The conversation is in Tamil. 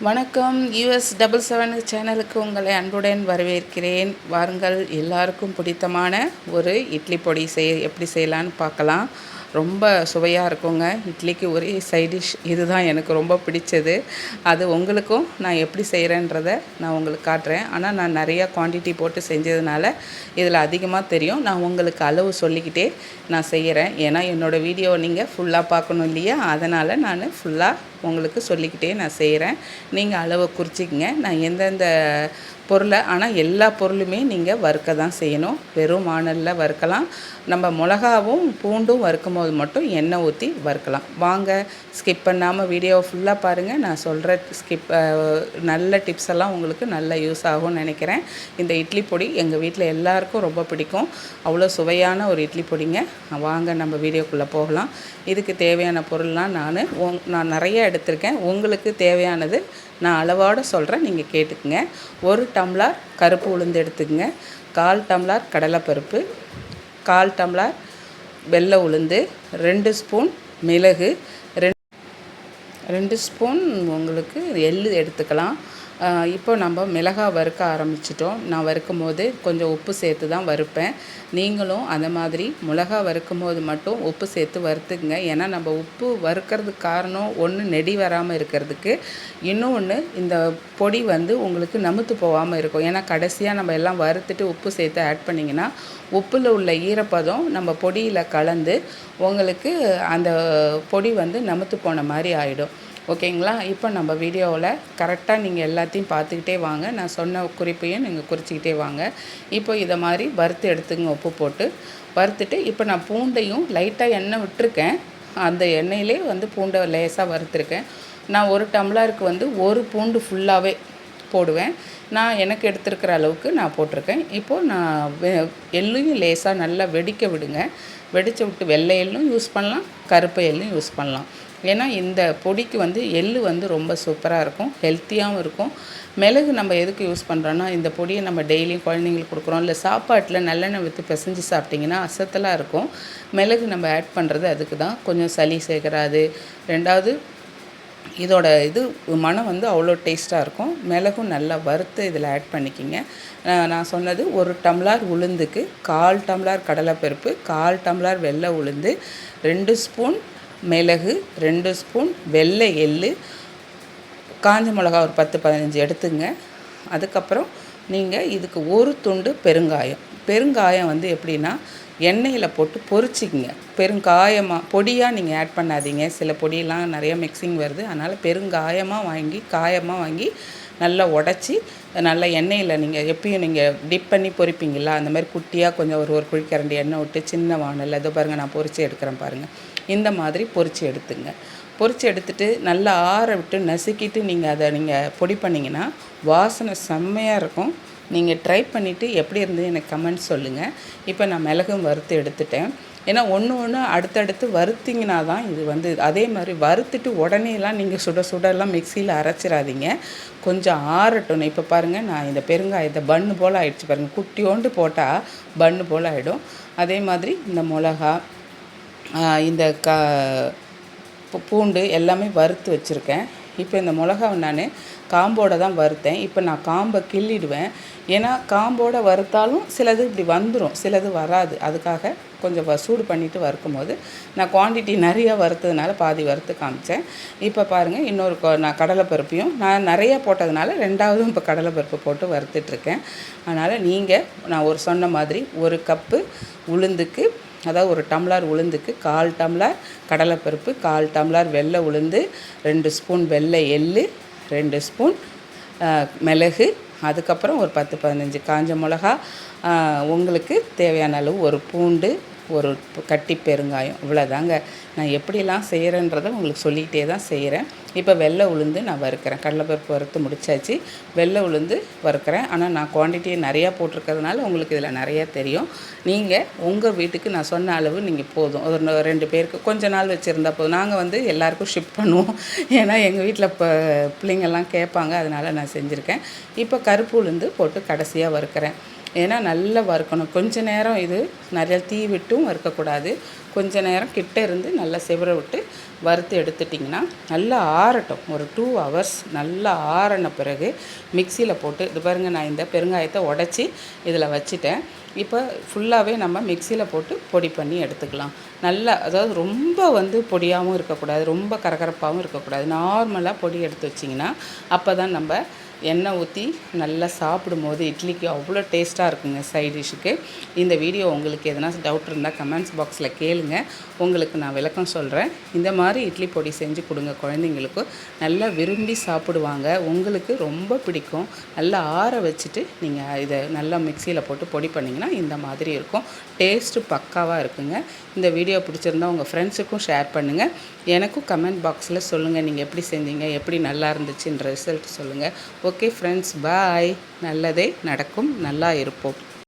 வணக்கம். US77 சேனலுக்கு உங்களை அன்புடன் வரவேற்கிறேன். வாருங்கள், எல்லாருக்கும் பிடித்தமான ஒரு இட்லி பொடி எப்படி செய்யலான்னு பார்க்கலாம். ரொம்ப சுவையாக இருக்குங்க. இட்லிக்கு ஒரே சைட் டிஷ் இதுதான் எனக்கு ரொம்ப பிடிச்சது. அது உங்களுக்கும் நான் எப்படி செய்கிறேன்றதை நான் உங்களுக்கு காட்டுறேன். ஆனால் நான் நிறையா குவான்டிட்டி போட்டு செஞ்சதுனால இதில் அதிகமாக தெரியும். நான் உங்களுக்கு அளவு சொல்லிக்கிட்டே நான் செய்கிறேன். ஏன்னா என்னோடய வீடியோ நீங்கள் ஃபுல்லாக பார்க்கணும் இல்லையா? அதனால் நான் ஃபுல்லாக உங்களுக்கு சொல்லிக்கிட்டே நான் செய்கிறேன். நீங்கள் அளவை குறிச்சிக்கங்க. நான் எந்தெந்த பொருளை ஆனால் எல்லா பொருளுமே நீங்கள் வறுக்க தான் செய்யணும். வெறும் வாணலில் வறுக்கலாம். நம்ம மிளகாவும் பூண்டும் வறுக்கும் போது மட்டும் எண்ணெய் ஊற்றி வறுக்கலாம். வாங்க, ஸ்கிப் பண்ணாமல் வீடியோவை ஃபுல்லாக பாருங்கள். நான் சொல்கிற நல்ல டிப்ஸ் எல்லாம் உங்களுக்கு நல்ல யூஸ் ஆகும்னு நினைக்கிறேன். இந்த இட்லி பொடி எங்கள் வீட்டில் எல்லாருக்கும் ரொம்ப பிடிக்கும். அவ்வளோ சுவையான ஒரு இட்லி பொடிங்க. வாங்க நம்ம வீடியோக்குள்ளே போகலாம். இதுக்கு தேவையான பொருள்லாம் நான் நிறைய எடுத்திருக்கேன். உங்களுக்கு தேவையானது நான் அளவோடு சொல்கிறேன், நீங்கள் கேட்டுக்குங்க. 1 டம்ளர் கருப்பு உளுந்து எடுத்துக்கங்க. 1/4 டம்ளர் கடலைப்பருப்பு, 1/4 டம்ளர் வெள்ளை உளுந்து, 2 ஸ்பூன் மிளகு, 2 ஸ்பூன் உங்களுக்கு எள்ளு எடுத்துக்கலாம். இப்போ நம்ம மிளகாய் வறுக்க ஆரம்பிச்சிட்டோம். நான் வறுக்கும் போது கொஞ்சம் உப்பு சேர்த்து தான் வறுப்பேன். நீங்களும் அந்த மாதிரி மிளகாய் வறுக்கும் போது மட்டும் உப்பு சேர்த்து வறுத்துக்குங்க. ஏன்னா நம்ம உப்பு வறுக்கிறதுக்கு காரணம் ஒன்று, நெடி வராமல் இருக்கிறதுக்கு. இன்னொன்று, இந்த பொடி உங்களுக்கு நமுத்து போகாமல் இருக்கும். ஏன்னா கடைசியாக நம்ம எல்லாம் வறுத்துட்டு உப்பு சேர்த்து ஆட் பண்ணிங்கன்னா உப்பில் உள்ள ஈரப்பதம் நம்ம பொடியில் கலந்து உங்களுக்கு அந்த பொடி நமுத்து போன மாதிரி ஆகிடும். ஓகேங்களா? இப்போ நம்ம வீடியோவில் கரெக்டாக நீங்கள் எல்லாத்தையும் பார்த்துக்கிட்டே வாங்க. நான் சொன்ன குறிப்பையும் நீங்கள் குறிச்சிக்கிட்டே வாங்க. இப்போ இதை மாதிரி வறுத்து எடுத்துங்க, உப்பு போட்டு வறுத்துட்டு. இப்போ நான் பூண்டையும் லைட்டாக எண்ணெய் விட்டுருக்கேன். அந்த எண்ணெயிலே பூண்டை லேசாக வறுத்துருக்கேன். நான் 1 டம்ளருக்கு 1 பூண்டு ஃபுல்லாகவே போடுவேன். நான் எனக்கு எடுத்துருக்கிற அளவுக்கு நான் போட்டிருக்கேன். இப்போது நான் எள்ளையும் லேசாக நல்லா வெடிக்க விடுங்க. வெடித்து விட்டு வெள்ளை எள்ளும் யூஸ் பண்ணலாம், கருப்பு எள்ளும் யூஸ் பண்ணலாம். ஏன்னா இந்த பொடிக்கு எள்ளு ரொம்ப சூப்பராக இருக்கும், ஹெல்த்தியாகவும் இருக்கும். மிளகு நம்ம எதுக்கு யூஸ் பண்ணுறோன்னா, இந்த பொடியை நம்ம டெய்லியும் குழந்தைங்களுக்கு கொடுக்குறோம். இல்லை சாப்பாட்டில் நல்லெண்ணெய் விற்று பிசைஞ்சு சாப்பிட்டிங்கன்னா அசத்தலாக இருக்கும். மிளகு நம்ம ஆட் பண்ணுறது அதுக்கு தான். கொஞ்சம் சளி சேர்க்குறாது. 2வது, இதோட மனம் அவ்வளோ டேஸ்ட்டாக இருக்கும். மிளகும் நல்லா வறுத்து இதில் ஆட் பண்ணிக்கிங்க. நான் சொன்னது 1 டம்ளர் உளுந்துக்கு 1/4 டம்ளர் கடலைப்பருப்பு, 1/4 டம்ளர் வெள்ளை உளுந்து, 2 ஸ்பூன் மிளகு, 2 ஸ்பூன் வெள்ளை எள்ளு, காஞ்ச மிளகா ஒரு 10-15 எடுத்துங்க. அதுக்கப்புறம் நீங்கள் இதுக்கு 1 துண்டு பெருங்காயம் எப்படின்னா எண்ணெயில் போட்டு பொரிச்சிக்கிங்க. பெருங்காயமாக பொடியாக நீங்கள் ஆட் பண்ணாதீங்க. சில பொடியெல்லாம் நிறைய மிக்சிங் வருது. அதனால் காயமாக வாங்கி நல்லா உடச்சி நல்லா எண்ணெயில் நீங்கள் எப்பயும் நீங்கள் டிப் பண்ணி பொரிப்பீங்களா, அந்த மாதிரி குட்டியாக கொஞ்சம் ஒரு குழிக்கரண்டி எண்ணெய் விட்டு சின்ன வானல், அதை பாருங்கள் நான் பொரித்து எடுக்கிறேன் பாருங்கள். இந்த மாதிரி பொரித்து எடுத்துங்க. பொரித்து எடுத்துகிட்டு நல்லா ஆற விட்டு நசுக்கிட்டு நீங்கள் பொடி பண்ணிங்கன்னா வாசனை செம்மையாக இருக்கும். நீங்கள் ட்ரை பண்ணிவிட்டு எப்படி இருந்தது எனக்கு கமெண்ட் சொல்லுங்கள். இப்போ நான் மிளகும் வறுத்து எடுத்துட்டேன். ஏன்னா ஒன்று அடுத்தடுத்து வறுத்திங்கன்னா தான் இது அதே மாதிரி வறுத்துட்டு உடனேலாம் நீங்கள் சுடலாம் மிக்சியில் அரைச்சிடாதீங்க. கொஞ்சம் ஆறட்டும். இப்போ பாருங்கள், நான் இந்த பெருங்காயத்தை பன்னு போல் ஆகிடுச்சு பாருங்கள். குட்டியோண்டு போட்டால் பன்னு போல் ஆகிடும். அதே மாதிரி இந்த மிளகா, இந்த பூண்டு எல்லாமே வறுத்து வச்சுருக்கேன். இப்போ இந்த மிளகாவை நான் காம்போடு தான் வறுத்தேன். இப்போ நான் காம்பை கிள்ளிடுவேன். ஏன்னா காம்போடு வறுத்தாலும் சிலது இப்படி வந்துடும், சிலது வராது. அதுக்காக கொஞ்சம் சூடு பண்ணிவிட்டு வறுக்கும் போது நான் குவான்டிட்டி நிறையா வறுத்ததுனால பாதி வறுத்து காமிச்சேன். இப்போ பாருங்கள், இன்னொரு நான் கடலைப்பருப்பையும் நான் நிறையா போட்டதுனால 2வதும் இப்போ கடலைப்பருப்பு போட்டு வறுத்துட்ருக்கேன். அதனால் நான் சொன்ன மாதிரி 1 கப்பு உளுந்துக்கு, அதாவது 1 டம்ளர் உளுந்துக்கு 1/4 டம்ளர் கடலைப்பருப்பு, 1/4 டம்ளர் வெள்ளை உளுந்து, 2 ஸ்பூன் வெள்ளை எள்ளு, 2 ஸ்பூன் மிளகு, அதுக்கப்புறம் ஒரு 10-15 காஞ்ச மிளகா, உங்களுக்கு தேவையான அளவு 1 பூண்டு, 1 கட்டி பெருங்காயம். இவ்வளோதாங்க. நான் எப்படிலாம் செய்கிறேன்றதை உங்களுக்கு சொல்லிக்கிட்டே தான் செய்கிறேன். இப்போ வெள்ளை உளுந்து நான் வறுக்கிறேன். கடலைப்பருப்பு வறுத்து முடிச்சாச்சு. வெள்ளை உளுந்து வறுக்கிறேன். ஆனால் நான் குவான்டிட்டியை நிறையா போட்டிருக்கிறதுனால உங்களுக்கு இதில் நிறையா தெரியும். நீங்கள் உங்கள் வீட்டுக்கு நான் சொன்ன அளவு நீங்கள் போதும். ஒரு 2 பேருக்கு கொஞ்ச நாள் வச்சுருந்தா போதும். நாங்கள் எல்லாருக்கும் ஷிப் பண்ணுவோம். ஏன்னா எங்கள் வீட்டில் இப்போ பிள்ளைங்கள்லாம் கேட்பாங்க. அதனால் நான் செஞ்சுருக்கேன். இப்போ கருப்பு உளுந்து போட்டு கடைசியாக வறுக்கிறேன். ஏன்னா நல்லா வறுக்கணும். கொஞ்ச நேரம் நிறைய தீ விட்டும் வறுக்கக்கூடாது. கொஞ்ச நேரம் கிட்ட இருந்து நல்லா செவர விட்டு வறுத்து எடுத்துட்டிங்கன்னா நல்லா ஆறட்டும். ஒரு 2 ஹவர்ஸ் நல்லா ஆறின பிறகு மிக்சியில் போட்டு இது பாருங்கள், நான் இந்த பெருங்காயத்தை உடச்சி இதில் வச்சுட்டேன். இப்போ ஃபுல்லாகவே நம்ம மிக்சியில் போட்டு பொடி பண்ணி எடுத்துக்கலாம். நல்லா, அதாவது ரொம்ப பொடியாகவும் இருக்கக்கூடாது, ரொம்ப கரகரப்பாகவும் இருக்கக்கூடாது. நார்மலாக பொடி எடுத்து வச்சிங்கன்னா அப்போ தான் நம்ம எண்ணெய் ஊற்றி நல்லா சாப்பிடும்போது இட்லிக்கு அவ்வளோ டேஸ்ட்டாக இருக்குங்க சைட் டிஷ்ஷுக்கு. இந்த வீடியோ உங்களுக்கு எதனா டவுட் இருந்தால் கமெண்ட்ஸ் பாக்ஸில் கேளுங்க, உங்களுக்கு நான் விளக்கம் சொல்கிறேன். இந்த மாதிரி இட்லி பொடி செஞ்சு கொடுங்க குழந்தைங்களுக்கு, நல்லா விரும்பி சாப்பிடுவாங்க, உங்களுக்கு ரொம்ப பிடிக்கும். நல்லா ஆற வச்சுட்டு நீங்கள் இதை நல்லா மிக்சியில் போட்டு பொடி பண்ணிங்கன்னா இந்த மாதிரி இருக்கும். டேஸ்ட்டு பக்காவாக இருக்குங்க. இந்த வீடியோ பிடிச்சிருந்தா உங்கள் ஃப்ரெண்ட்ஸுக்கும் ஷேர் பண்ணுங்கள். எனக்கும் கமெண்ட் பாக்ஸில் சொல்லுங்கள், நீங்கள் எப்படி செஞ்சீங்க, எப்படி நல்லா இருந்துச்சுன்ற ரிசல்ட் சொல்லுங்கள். ஓகே ஃப்ரெண்ட்ஸ், பாய். நல்லதே நடக்கும், நல்லா இருப்போம்.